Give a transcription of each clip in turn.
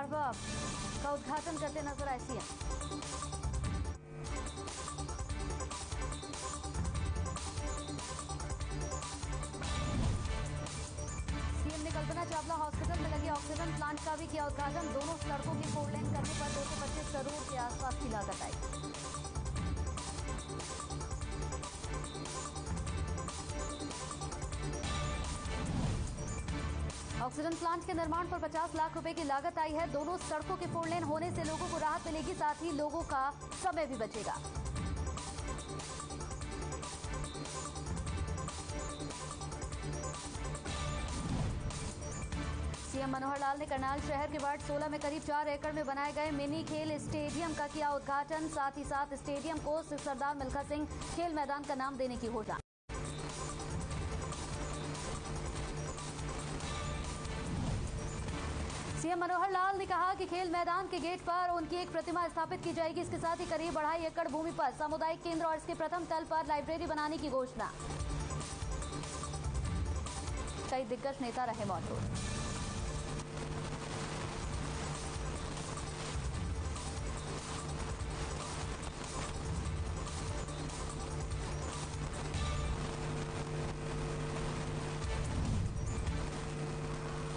Starbucks का उद्घाटन करते नजर आए सीएम। सीएम ने कल्पना चावला हॉस्पिटल में लगे ऑक्सीजन प्लांट का भी किया उद्घाटन। दोनों सड़कों की 4 लेन करने पर 225 करोड़ के आसपास की लागत आई। ऑक्सीजन प्लांट के निर्माण पर 50 लाख रुपए की लागत आई है। दोनों सड़कों के 4 लेन होने से लोगों को राहत मिलेगी, साथ ही लोगों का समय भी बचेगा। सीएम मनोहर लाल ने करनाल शहर के वार्ड 16 में करीब 4 एकड़ में बनाए गए मिनी खेल स्टेडियम का किया उद्घाटन। साथ ही साथ स्टेडियम को सरदार मिल्खा सिंह खेल मैदान का नाम देने की घोषणा। सीएम मनोहर लाल ने कहा कि खेल मैदान के गेट पर उनकी एक प्रतिमा स्थापित की जाएगी। इसके साथ ही करीब 2.5 एकड़ भूमि पर सामुदायिक केंद्र और इसके प्रथम तल पर लाइब्रेरी बनाने की घोषणा। कई दिग्गज नेता रहे मौजूद।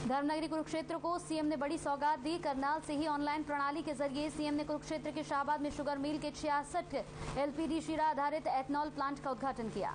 धर्मनगरी कुरुक्षेत्र को सीएम ने बड़ी सौगात दी। करनाल से ही ऑनलाइन प्रणाली के जरिए सीएम ने कुरुक्षेत्र के शाहबाद में शुगर मिल के 66 एलपीजी शीरा आधारित एथनॉल प्लांट का उद्घाटन किया।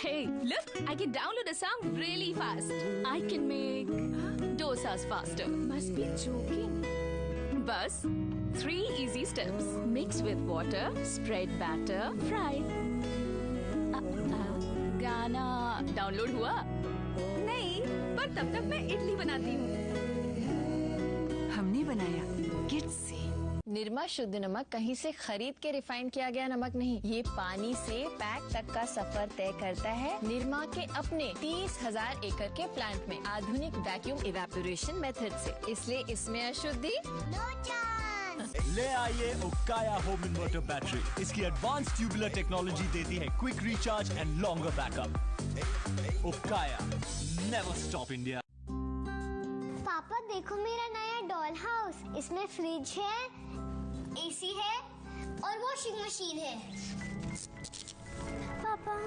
Hey, look, I can download a song really fast. I can make dosas faster. Must be joking. Bus, 3 easy steps. Mix with water, spread batter, fry. गाना download हुआ? नहीं, पर तब तक मैं इडली बनाती हूँ। हमने बनाया किड्स से। निरमा शुद्ध नमक कहीं से खरीद के रिफाइन किया गया नमक नहीं, ये पानी से पैक तक का सफर तय करता है। निरमा के अपने 30,000 एकड़ के प्लांट में आधुनिक वैक्यूम इवेपोरेशन मेथड से, इसलिए इसमें अशुद्धि ले आइए उकाया होम इन्वर्टर बैटरी। इसकी एडवांस ट्यूबुलर टेक्नोलॉजी देती है quick recharge and longer backup. उकाया, नेवर स्टॉप इंडिया। पापा देखो मेरा नया डॉल हाउस। इसमें फ्रिज है, एसी है और वॉशिंग मशीन है। पापा,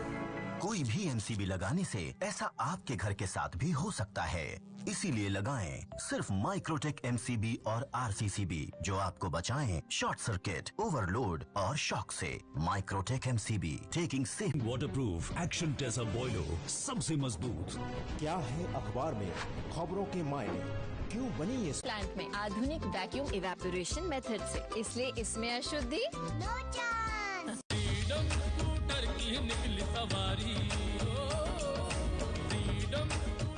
कोई भी एमसीबी लगाने से ऐसा आपके घर के साथ भी हो सकता है, इसीलिए लगाएं सिर्फ माइक्रोटेक एमसीबी और आरसीसीबी, जो आपको बचाएं शॉर्ट सर्किट, ओवरलोड और शॉक से। Microtek MCB, taking safe. Waterproof action Tesa boiler, सबसे मजबूत। क्या है अखबार में खबरों के मायने, क्यों बनी ये प्लांट में आधुनिक वैक्यूम इवेपोरेशन मेथड से, इसलिए इसमें अशुद्धि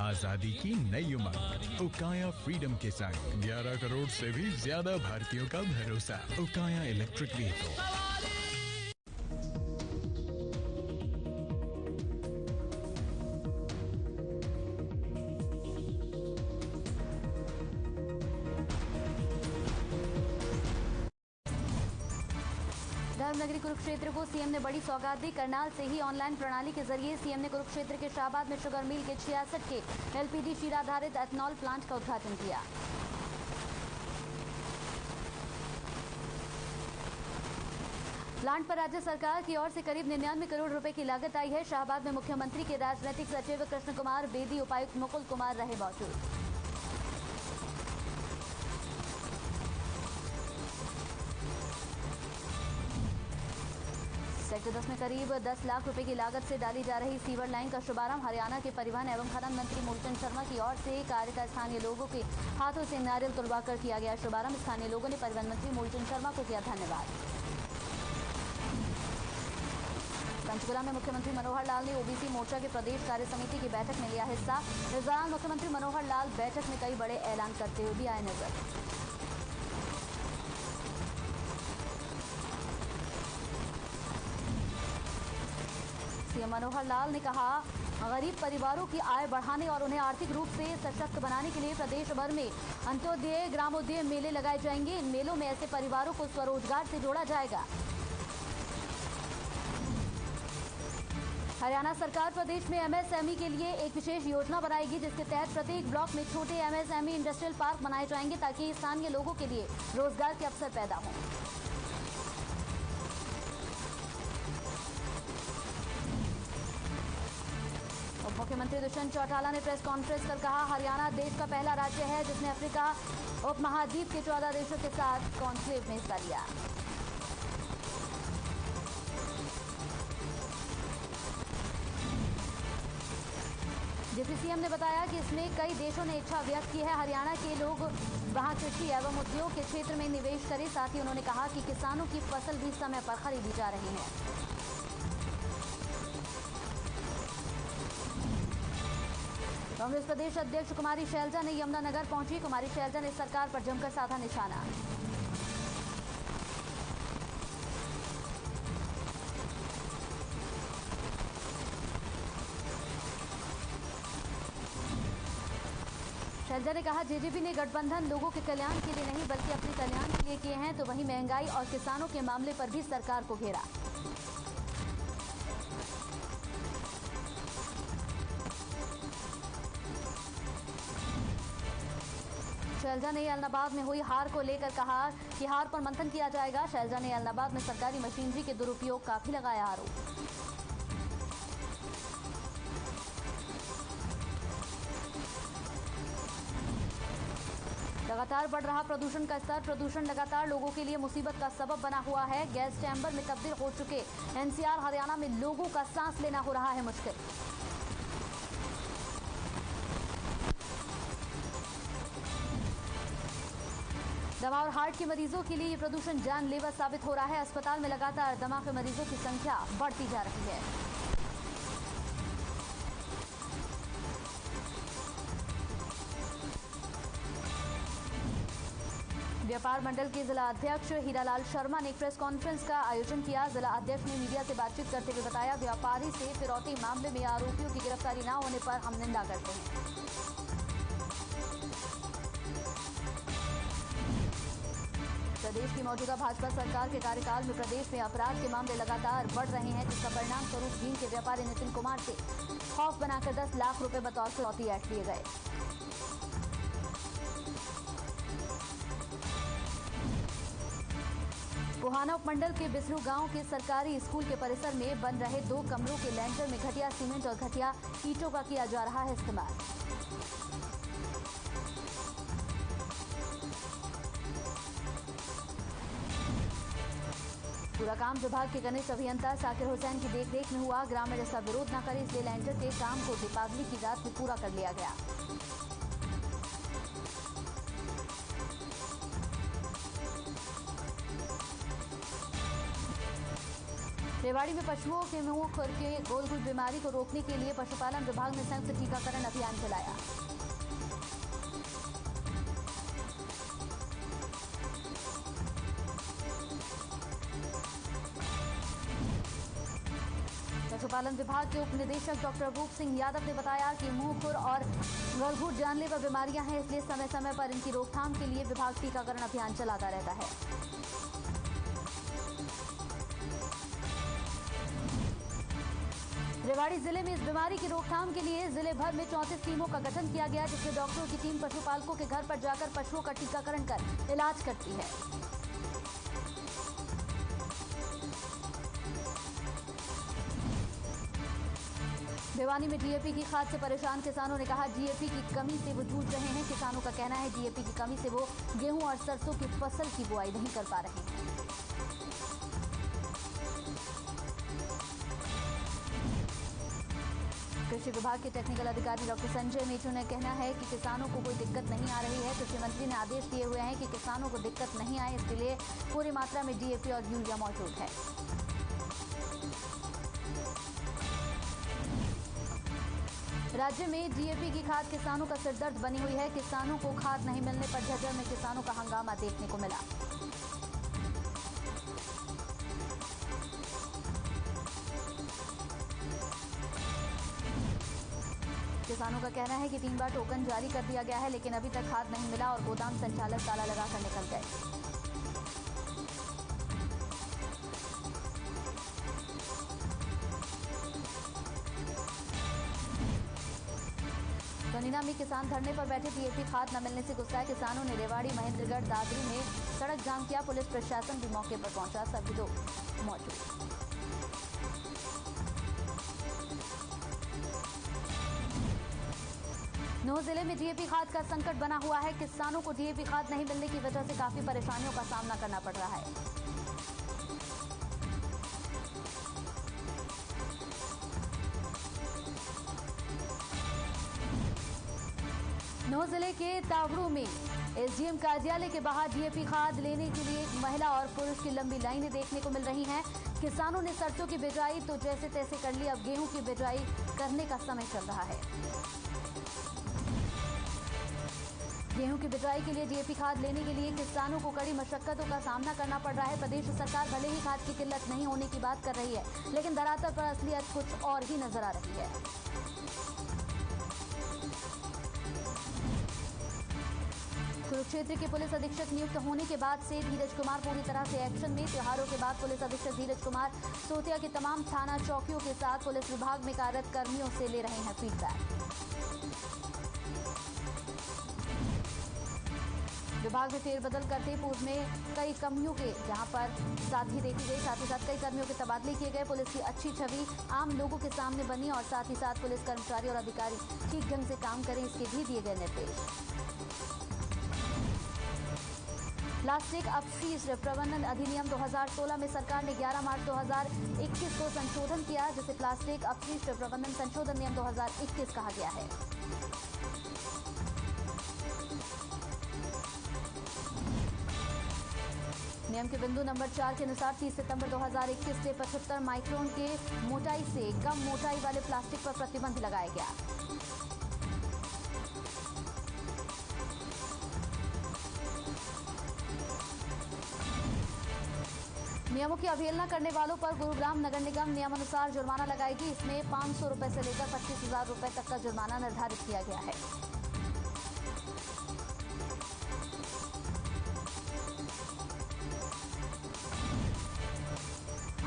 आजादी की नई उमंग उकाया फ्रीडम के संग 11 करोड़ से भी ज्यादा भारतीयों का भरोसा। उकाया इलेक्ट्रिक व्हीकल। धर्मनगरी कुरुक्षेत्र को सीएम ने बड़ी सौगात दी। करनाल से ही ऑनलाइन प्रणाली के जरिए सीएम ने कुरुक्षेत्र के शाहबाद में शुगर मिल के 66 के एलपीजी शीरा आधारित एथनॉल प्लांट का उद्घाटन किया। प्लांट पर राज्य सरकार की ओर से करीब 99 करोड़ रुपए की लागत आई है। शाहबाद में मुख्यमंत्री के राजनीतिक सचिव कृष्ण कुमार बेदी, उपायुक्त मुकुल कुमार रहे मौजूद। सेक्टर 10 में करीब 10 लाख रुपए की लागत से डाली जा रही सीवर लाइन का शुभारंभ हरियाणा के परिवहन एवं खनन मंत्री मूलचंद शर्मा की ओर से कार्य का स्थानीय लोगों के हाथों से नारियल तुड़वाकर किया गया शुभारंभ। स्थानीय लोगों ने परिवहन मंत्री मूलचंद शर्मा को किया धन्यवाद। पंचकुला में मुख्यमंत्री मनोहर लाल ने ओबीसी मोर्चा के प्रदेश कार्य समिति की बैठक में लिया हिस्सा। इस दौरान मुख्यमंत्री मनोहर लाल बैठक में कई बड़े ऐलान करते हुए भी आए नजर। सीएम मनोहर लाल ने कहा, गरीब परिवारों की आय बढ़ाने और उन्हें आर्थिक रूप से सशक्त बनाने के लिए प्रदेश भर में अंत्योदय ग्रामोदय मेले लगाए जाएंगे। इन मेलों में ऐसे परिवारों को स्वरोजगार से जोड़ा जाएगा। हरियाणा सरकार प्रदेश में एमएसएमई के लिए एक विशेष योजना बनाएगी, जिसके तहत प्रत्येक ब्लॉक में छोटे एमएसएमई इंडस्ट्रियल पार्क बनाए जाएंगे ताकि स्थानीय लोगों के लिए रोजगार के अवसर पैदा हों। उप मुख्यमंत्री दुष्यंत चौटाला ने प्रेस कॉन्फ्रेंस कर कहा, हरियाणा देश का पहला राज्य है जिसने अफ्रीका उपमहाद्वीप के 14 देशों के साथ कॉन्क्लेव में हिस्सा लिया। डिप्टी सीएम ने बताया कि इसमें कई देशों ने इच्छा व्यक्त की है हरियाणा के लोग वहां कृषि एवं उद्योग के क्षेत्र में निवेश करें। साथ ही उन्होंने कहा कि किसानों की फसल भी समय पर खरीदी जा रही है। कांग्रेस प्रदेश अध्यक्ष कुमारी शैलजा ने यमुनानगर पहुंची। कुमारी शैलजा ने सरकार पर जमकर साधा निशाना। शैलजा ने कहा, जेजेपी ने गठबंधन लोगों के कल्याण के लिए नहीं बल्कि अपने कल्याण के लिए किए हैं, तो वहीं महंगाई और किसानों के मामले पर भी सरकार को घेरा। शैलजा ने ऐलनाबाद में हुई हार को लेकर कहा कि हार पर मंथन किया जाएगा। शैलजा ने ऐलनाबाद में सरकारी मशीनरी के दुरुपयोग का भी लगाया आरोप। लगातार बढ़ रहा प्रदूषण का स्तर। प्रदूषण लगातार लोगों के लिए मुसीबत का सबब बना हुआ है। गैस चैम्बर में तब्दील हो चुके एनसीआर हरियाणा में लोगों का सांस लेना हो रहा है मुश्किल। दमा और हार्ट के मरीजों के लिए ये प्रदूषण जानलेवा साबित हो रहा है। अस्पताल में लगातार दमा के मरीजों की संख्या बढ़ती जा रही है। व्यापार मंडल के जिला अध्यक्ष हीरालाल शर्मा ने एक प्रेस कॉन्फ्रेंस का आयोजन किया। जिला अध्यक्ष ने मीडिया से बातचीत करते हुए बताया, व्यापारी से फिरौती मामले में आरोपियों की गिरफ्तारी न होने पर हम निंदा करते हैं। प्रदेश की मौजूदा भाजपा सरकार के कार्यकाल में प्रदेश में अपराध के मामले लगातार बढ़ रहे हैं, जिसका परिणाम स्वरूप भीम के व्यापारी नितिन कुमार से खौफ बनाकर 10 लाख रुपए बतौर फिरौती ऐंठ लिए गए। गोहाना उपमंडल के बिसरू गांव के सरकारी स्कूल के परिसर में बन रहे 2 कमरों के लैंटर में घटिया सीमेंट और घटिया ईंटों का किया जा रहा है इस्तेमाल। पूरा काम विभाग के कनिष्ठ अभियंता साकिर हुसैन की देखरेख में हुआ। ग्रामीण इसका विरोध न करे, इसलिए लैंटर के काम को दीपावली की रात में पूरा कर लिया गया। रेवाड़ी में पशुओं के मुंह खुर के गोल-गुल बीमारी को रोकने के लिए पशुपालन विभाग ने संयुक्त टीकाकरण अभियान चलाया। पशुपालन विभाग के उप निदेशक डॉक्टर रूप सिंह यादव ने बताया कि मुंह खुर और गलघूट जानलेवा बीमारियां हैं, इसलिए समय समय पर इनकी रोकथाम के लिए विभाग टीकाकरण अभियान चलाता रहता है। रेवाड़ी जिले में इस बीमारी की रोकथाम के लिए जिले भर में 34 टीमों का गठन किया गया, जिसमें डॉक्टरों की टीम पशुपालकों के घर पर जाकर पशुओं का टीकाकरण कर इलाज करती है। भिवानी में डीएपी की खाद से परेशान किसानों ने कहा, डीएपी की कमी से वो जूझ रहे हैं। किसानों का कहना है, डीएपी की कमी से वो गेहूं और सरसों की फसल की बुआई नहीं कर पा रहे हैं। कृषि विभाग के टेक्निकल अधिकारी डॉक्टर संजय मेचू ने कहना है कि किसानों को कोई दिक्कत नहीं आ रही है। कृषि मंत्री ने आदेश दिए हुए हैं कि किसानों को दिक्कत नहीं आए, इसके लिए पूरी मात्रा में डीएपी और यूरिया मौजूद है। राज्य में डीएपी की खाद किसानों का सिरदर्द बनी हुई है। किसानों को खाद नहीं मिलने पर झज्जर में किसानों का हंगामा देखने को मिला। किसानों का कहना है कि 3 बार टोकन जारी कर दिया गया है, लेकिन अभी तक खाद नहीं मिला और गोदाम संचालक ताला लगाकर निकल गए। कनीना में किसान धरने पर बैठे, डीएपी खाद न मिलने से गुस्साए किसानों ने रेवाड़ी महेंद्रगढ़ दादरी में सड़क जाम किया। पुलिस प्रशासन भी मौके पर पहुंचा, सभी लोग मौजूद। नूंह जिले में डीएपी खाद का संकट बना हुआ है। किसानों को डीएपी खाद नहीं मिलने की वजह से काफी परेशानियों का सामना करना पड़ रहा है। नूंह जिले के तावड़ू में एसडीएम कार्यालय के बाहर डीएपी खाद लेने के लिए महिला और पुरुष की लंबी लाइनें देखने को मिल रही हैं। किसानों ने सरसों की बिजाई तो जैसे तैसे कर ली, अब गेहूं की बिजाई करने का समय चल रहा है। गेहूं की बिजाई के लिए डीएपी खाद लेने के लिए किसानों को कड़ी मशक्कतों का सामना करना पड़ रहा है। प्रदेश सरकार भले ही खाद की किल्लत नहीं होने की बात कर रही है, लेकिन धरातल पर असलियत कुछ और ही नजर आ रही है। कुरुक्षेत्र के पुलिस अधीक्षक नियुक्त होने के बाद से धीरज कुमार पूरी तरह से एक्शन में। त्योहारों के बाद पुलिस अधीक्षक धीरज कुमार सोतिया के तमाम थाना चौकियों के साथ पुलिस विभाग में कार्यरत कर्मियों से ले रहे हैं फीडबैक। विभाग में फेरबदल करते पूर्व में कई कमियों के यहां पर साथी देखी गई, साथ ही साथ कई कर्मियों के तबादले किए गए। पुलिस की अच्छी छवि आम लोगों के सामने बनी और साथ ही साथ पुलिस कर्मचारी और अधिकारी ठीक ढंग से काम करें, इसके भी दिए गए निर्देश। प्लास्टिक अपशिष्ट प्रबंधन अधिनियम 2016 में सरकार ने 11 मार्च 2021 को संशोधन किया, जिसे प्लास्टिक अपशिष्ट प्रबंधन संशोधन नियम 2021 कहा गया है। नियम के बिंदु नंबर 4 के अनुसार 30 सितंबर 2021 से 75 माइक्रोन के मोटाई से कम मोटाई वाले प्लास्टिक पर प्रतिबंध लगाया गया। नियमों की अवहेलना करने वालों पर गुरुग्राम नगर निगम नियमानुसार जुर्माना लगाएगी। इसमें 500 रुपए से लेकर 25,000 रुपए तक का जुर्माना निर्धारित किया गया है।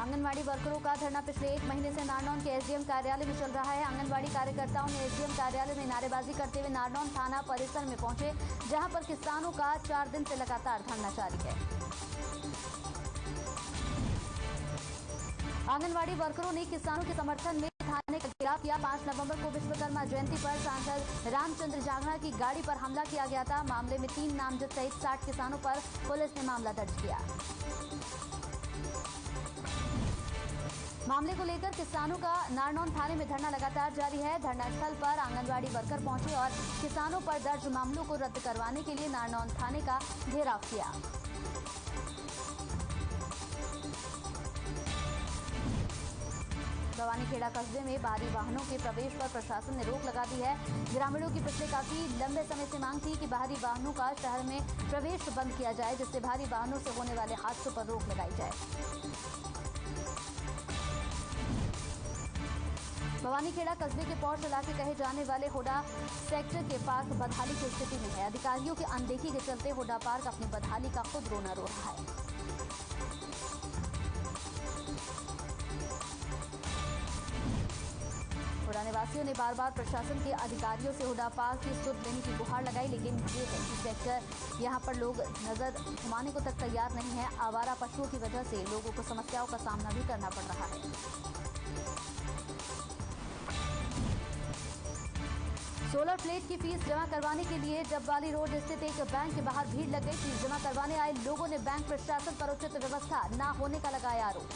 आंगनवाड़ी वर्करों का धरना पिछले 1 महीने से नारनौल के एसडीएम कार्यालय में चल रहा है। आंगनवाड़ी कार्यकर्ताओं ने एसडीएम कार्यालय में नारेबाजी करते हुए नारनौल थाना परिसर में पहुंचे, जहां पर किसानों का 4 दिन से लगातार धरना जारी है। आंगनवाड़ी वर्करों ने किसानों के समर्थन में थाने का घेराव किया। 5 नवंबर को विश्वकर्मा जयंती पर सांसद रामचंद्र जांगड़ा की गाड़ी पर हमला किया गया था। मामले में 3 नामजद सहित 60 किसानों पर पुलिस ने मामला दर्ज किया। मामले को लेकर किसानों का नारनौल थाने में धरना लगातार जारी है। धरना स्थल पर आंगनवाड़ी वर्कर पहुंचे और किसानों पर दर्ज मामलों को रद्द करवाने के लिए नारनौल थाने का घेराव किया। भवानीखेड़ा कस्बे में भारी वाहनों के प्रवेश पर प्रशासन ने रोक लगा दी है। ग्रामीणों की पिछले काफी लंबे समय से मांग थी कि भारी वाहनों का शहर में प्रवेश बंद किया जाए, जिससे भारी वाहनों से होने वाले हादसों पर रोक लगाई जाए। भवानीखेड़ा कस्बे के पौष इलाके कहे जाने वाले हुडा सेक्टर के पार्क बदहाली की स्थिति में है। अधिकारियों की अनदेखी के चलते हुडा पार्क अपनी बदहाली का खुद रोना रो रहा है। हुडा निवासियों ने बार बार प्रशासन के अधिकारियों से हुडा पार्क की सुध लेने की गुहार लगाई, लेकिन ये है कि सेक्टर यहां पर लोग नजर घुमाने को तक तैयार नहीं है। आवारा पशुओं की वजह से लोगों को समस्याओं का सामना भी करना पड़ रहा है। सोलर प्लेट की फीस जमा करवाने के लिए जब्बाली रोड स्थित एक बैंक के बाहर भीड़ लग गई। फीस जमा करवाने आए लोगों ने बैंक प्रशासन पर उचित व्यवस्था न होने का लगाया आरोप।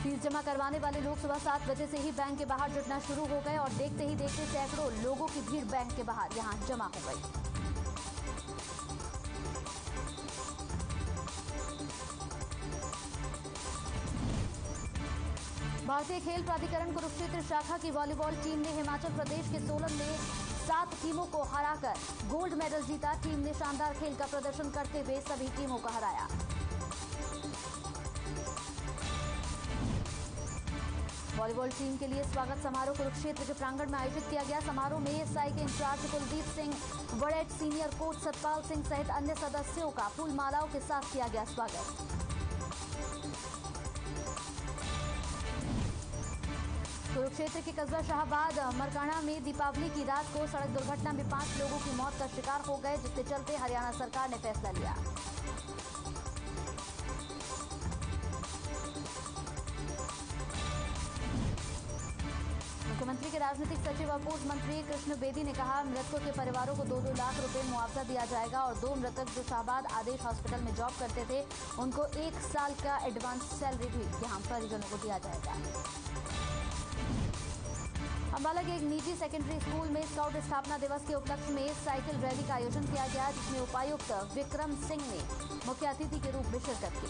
फीस जमा करवाने वाले लोग सुबह 7 बजे से ही बैंक के बाहर जुटना शुरू हो गए और देखते ही देखते सैकड़ों लोगों की भीड़ बैंक के बाहर यहां जमा हो गई। भारतीय खेल प्राधिकरण कुरुक्षेत्र शाखा की वॉलीबॉल टीम ने हिमाचल प्रदेश के सोलन में 7 टीमों को हराकर गोल्ड मेडल जीता। टीम ने शानदार खेल का प्रदर्शन करते हुए सभी टीमों को हराया। वॉलीबॉल टीम के लिए स्वागत समारोह कुरुक्षेत्र के प्रांगण में आयोजित किया गया। समारोह में एएसआई के incharge Kuldeep Singh, Waraich senior coach Satpal Singh सहित अन्य सदस्यों का फूल मालाओं के साथ किया गया स्वागत। कुरुक्षेत्र के कस्बा शाहबाद मरकाना में दीपावली की रात को सड़क दुर्घटना में 5 लोगों की मौत का शिकार हो गए, जिसके चलते हरियाणा सरकार ने फैसला लिया। मुख्यमंत्री के राजनीतिक सचिव और पूर्व मंत्री कृष्ण बेदी ने कहा, मृतकों के परिवारों को 2-2 लाख रुपए मुआवजा दिया जाएगा और 2 मृतक जो शाहबाद आदेश हॉस्पिटल में जॉब करते थे, उनको 1 साल का एडवांस सैलरी भी यहां परिजनों को दिया जाएगा। अंबाला के एक निजी सेकेंडरी स्कूल में स्काउट स्थापना दिवस के उपलक्ष्य में साइकिल रैली का आयोजन किया गया, जिसमें उपायुक्त विक्रम सिंह ने मुख्य अतिथि के रूप में शिरकत की।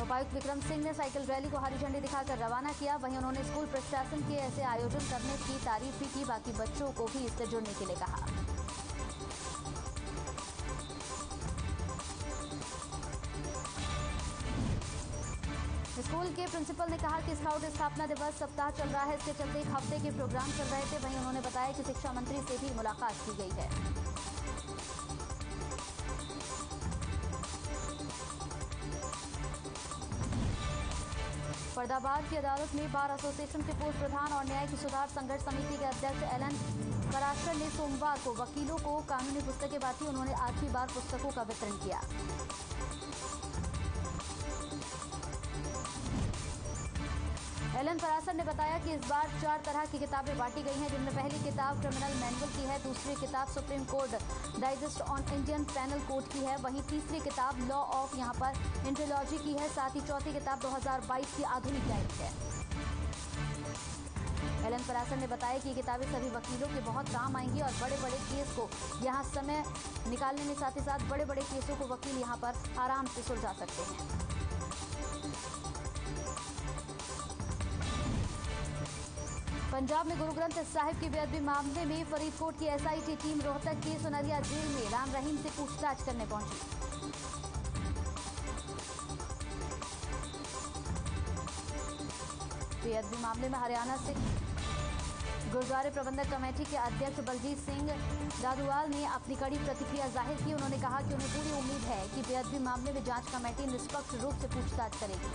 उपायुक्त विक्रम सिंह ने साइकिल रैली को हरी झंडी दिखाकर रवाना किया। वहीं उन्होंने स्कूल प्रशासन के ऐसे आयोजन करने की तारीफ भी की, बाकी बच्चों को भी इससे जुड़ने के लिए कहा। स्कूल के प्रिंसिपल ने कहा कि स्काउट स्थापना दिवस सप्ताह चल रहा है, इसके चलते 1 हफ्ते के प्रोग्राम चल रहे थे। वहीं उन्होंने बताया कि शिक्षा मंत्री से भी मुलाकात की गई है। फरीदाबाद की अदालत में बार एसोसिएशन के पूर्व प्रधान और न्यायिक सुधार संघर्ष समिति के अध्यक्ष एलन पराशर ने सोमवार को वकीलों को कानूनी पुस्तकें बांटी। उन्होंने आखिरी बार पुस्तकों का वितरण किया। एलन पराशर ने बताया कि इस बार 4 तरह की किताबें बांटी गई हैं, जिनमें पहली किताब क्रिमिनल मैनुअल की है, दूसरी किताब Supreme Court Digest on Indian Penal Code की है, वहीं तीसरी किताब लॉ ऑफ यहां पर इंट्रोलॉजी की है, साथ ही चौथी किताब 2022 की आधुनिक गाइड है। एलन पराशर ने बताया कि ये किताबें सभी वकीलों के बहुत काम आएंगी और बड़े-बड़े केस को यहां समय निकालने में, साथ ही साथ बड़े-बड़े केसों को वकील यहां पर आराम से सुलझा सकते हैं। पंजाब में गुरु ग्रंथ साहिब की बेअदबी मामले में फरीदकोट की एसआईटी टीम रोहतक के सुनरिया जेल में राम रहीम से पूछताछ करने पहुंची। बेअदबी मामले में हरियाणा से गुरुद्वारे प्रबंधक कमेटी के अध्यक्ष बलजीत सिंह दादुवाल ने अपनी कड़ी प्रतिक्रिया जाहिर की। उन्होंने कहा कि उन्हें पूरी उम्मीद है कि बेअदबी मामले में जांच कमेटी निष्पक्ष रूप से पूछताछ करेगी।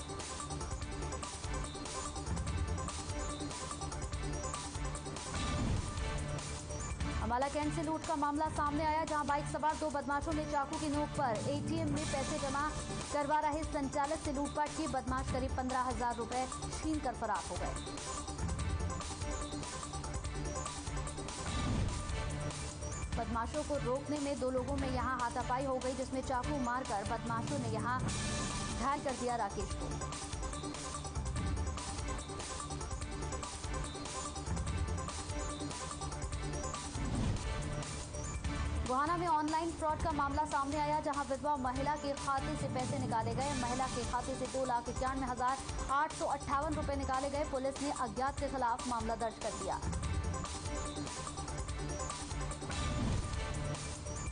अंबाला कैंट से लूट का मामला सामने आया, जहां बाइक सवार 2 बदमाशों ने चाकू की नोक पर एटीएम में पैसे जमा करवा रहे संचालक से लूटपाट की। बदमाश करीब 15,000 रुपए छीन कर फरार हो गए। बदमाशों को रोकने में 2 लोगों में यहां हाथापाई हो गई, जिसमें चाकू मारकर बदमाशों ने यहां घायल कर दिया राकेश को। गोहाना में ऑनलाइन फ्रॉड का मामला सामने आया, जहां विधवा महिला के खाते से पैसे निकाले गए। महिला के खाते से 2,91,858 रुपए निकाले गए। पुलिस ने अज्ञात के खिलाफ मामला दर्ज कर दिया।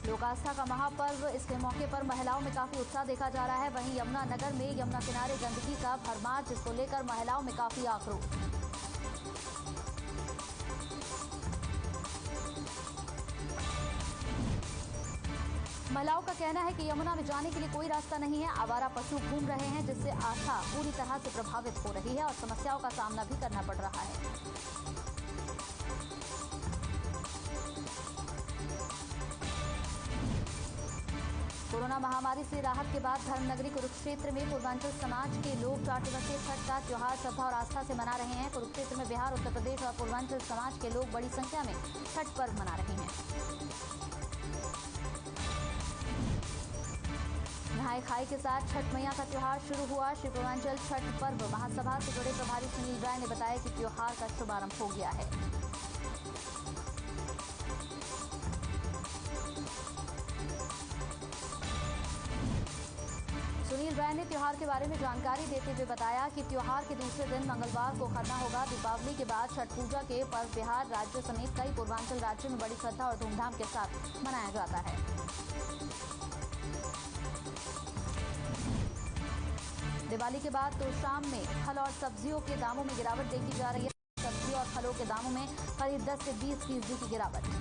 लोक आस्था का महापर्व, इसके मौके पर महिलाओं में काफी उत्साह देखा जा रहा है। वहीं यमुनानगर में यमुना किनारे गंदगी का भरमार, जिसको लेकर महिलाओं में काफी आक्रोश। महिलाओं का कहना है कि यमुना में जाने के लिए कोई रास्ता नहीं है। आवारा पशु घूम रहे हैं, जिससे आस्था पूरी तरह से प्रभावित हो रही है और समस्याओं का सामना भी करना पड़ रहा है। कोरोना महामारी से राहत के बाद धर्मनगरी कुरुक्षेत्र में पूर्वांचल समाज के लोग 4 दिवसीय छठ का त्योहार श्रद्धा और आस्था से मना रहे हैं। कुरुक्षेत्र में बिहार, उत्तर प्रदेश और पूर्वांचल समाज के लोग बड़ी संख्या में छठ पर्व मना रहे हैं। नहाय खाई के साथ छठ मैया का त्योहार शुरू हुआ। श्री पूर्वांचल छठ पर्व महासभा से जुड़े प्रभारी सुनील राय ने बताया कि त्योहार का शुभारंभ हो गया है। सुनील जैन ने त्योहार के बारे में जानकारी देते हुए बताया कि त्योहार के दूसरे दिन मंगलवार को खरना होगा। दीपावली के बाद छठ पूजा के पर्व बिहार राज्य समेत कई पूर्वांचल राज्यों में बड़ी श्रद्धा और धूमधाम के साथ मनाया जाता है। दिवाली के बाद तो शाम में फल और सब्जियों के दामों में गिरावट देखी जा रही है। सब्जी और फलों के दामों में करीब 10 से 20% की गिरावट।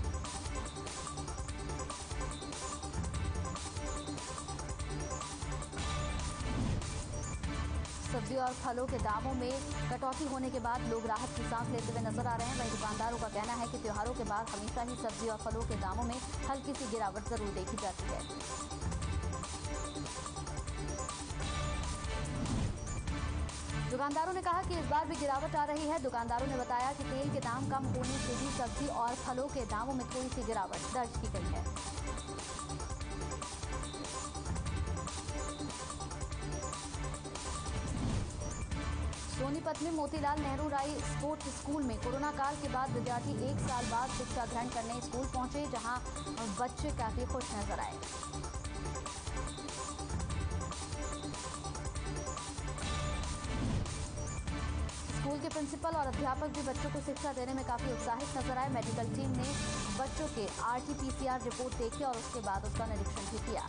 सब्जी और फलों के दामों में कटौती होने के बाद लोग राहत की सांस लेते हुए नजर आ रहे हैं। वहीं दुकानदारों का कहना है कि त्योहारों के बाद हमेशा ही सब्जी और फलों के दामों में हल्की सी गिरावट जरूर देखी जाती है। दुकानदारों ने कहा कि इस बार भी गिरावट आ रही है। दुकानदारों ने बताया कि तेल के दाम कम होने से भी सब्जी और फलों के दामों में थोड़ी सी गिरावट दर्ज की गई है। सोनीपत में मोतीलाल नेहरू राय स्पोर्ट्स स्कूल में कोरोना काल के बाद विद्यार्थी 1 साल बाद शिक्षा ग्रहण करने स्कूल पहुंचे, जहां बच्चे काफी खुश नजर आए। स्कूल के प्रिंसिपल और अध्यापक भी बच्चों को शिक्षा देने में काफी उत्साहित नजर आए। मेडिकल टीम ने बच्चों के RT-PCR रिपोर्ट देखी और उसके बाद उसका निरीक्षण भी किया।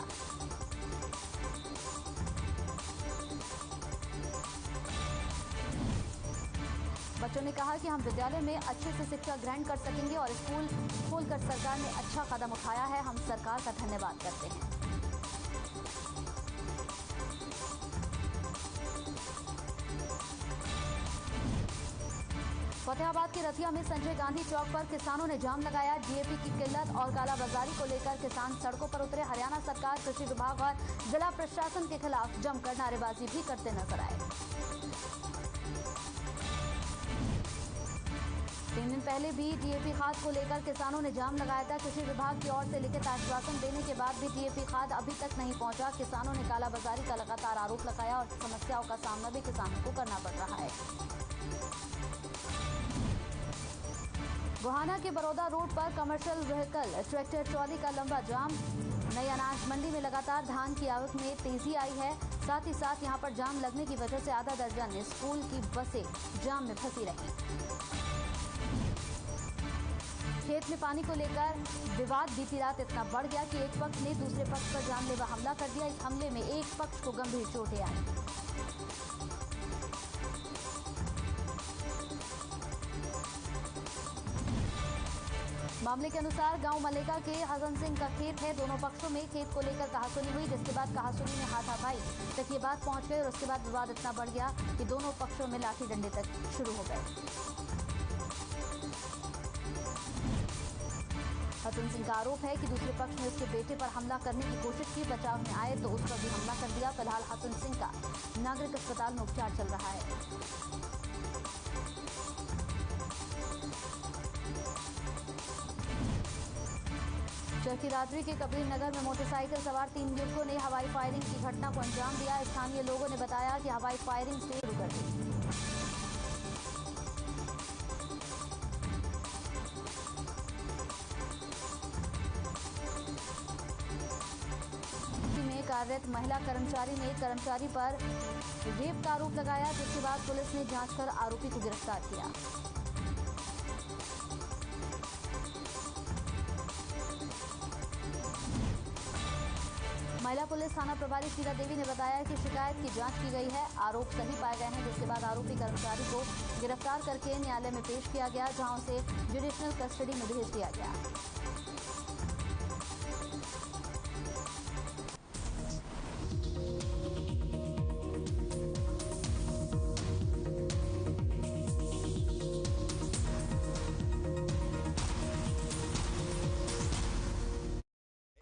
बच्चों ने कहा कि हम विद्यालय में अच्छे से शिक्षा ग्रहण कर सकेंगे और स्कूल खोलकर सरकार ने अच्छा कदम उठाया है। हम सरकार का धन्यवाद करते हैं। फतेहाबाद के रथिया में संजय गांधी चौक पर किसानों ने जाम लगाया। DAP की किल्लत और कालाबाजारी को लेकर किसान सड़कों पर उतरे। हरियाणा सरकार, कृषि विभाग और जिला प्रशासन के खिलाफ जमकर नारेबाजी भी करते नजर आए। 3 दिन पहले भी DAP खाद को लेकर किसानों ने जाम लगाया था। कृषि विभाग की ओर से लिखित आश्वासन देने के बाद भी DAP खाद अभी तक नहीं पहुंचा। किसानों ने कालाबाजारी का लगातार आरोप लगाया और समस्याओं का सामना भी किसानों को करना पड़ रहा है। गोहाना के बड़ौदा रोड पर कमर्शियल व्हीकल ट्रैक्टर ट्रॉली का लंबा जाम। नई अनाज मंडी में लगातार धान की आवक में तेजी आई है। साथ ही साथ यहां पर जाम लगने की वजह से आधा दर्जन स्कूल की बसें जाम में फंसी रहीं। खेत में पानी को लेकर विवाद बीती रात इतना बढ़ गया कि एक पक्ष ने दूसरे पक्ष पर जानलेवा हमला कर दिया। इस हमले में एक पक्ष को गंभीर चोटें आई। मामले के अनुसार गांव मलेका के हसन सिंह का खेत है। दोनों पक्षों में खेत को लेकर कहासुनी हुई, जिसके बाद कहासुनी में हाथापाई तक ये बात पहुंच गई और उसके बाद विवाद इतना बढ़ गया कि दोनों पक्षों में लाठी डंडे तक शुरू हो गए। हसन सिंह का आरोप है कि दूसरे पक्ष ने उसके बेटे पर हमला करने की कोशिश की। बचाव में आए तो उस पर भी हमला कर दिया। फिलहाल हसन सिंह का नागरिक अस्पताल में उपचार चल रहा है। चरखी दादरी के कबीर नगर में मोटरसाइकिल सवार 3 युवकों ने हवाई फायरिंग की घटना को अंजाम दिया। स्थानीय लोगों ने बताया कि हवाई फायरिंग से शुरू कर दी। में कार्यरत महिला कर्मचारी ने कर्मचारी पर रेप का आरोप लगाया, जिसके बाद पुलिस ने जांच कर आरोपी को गिरफ्तार किया। महिला पुलिस थाना प्रभारी शीला देवी ने बताया कि शिकायत की जांच की गई है। आरोप सही पाए गए हैं, जिसके बाद आरोपी कर्मचारी को गिरफ्तार करके न्यायालय में पेश किया गया, जहां उसे जुडिशियल कस्टडी में भेज दिया गया।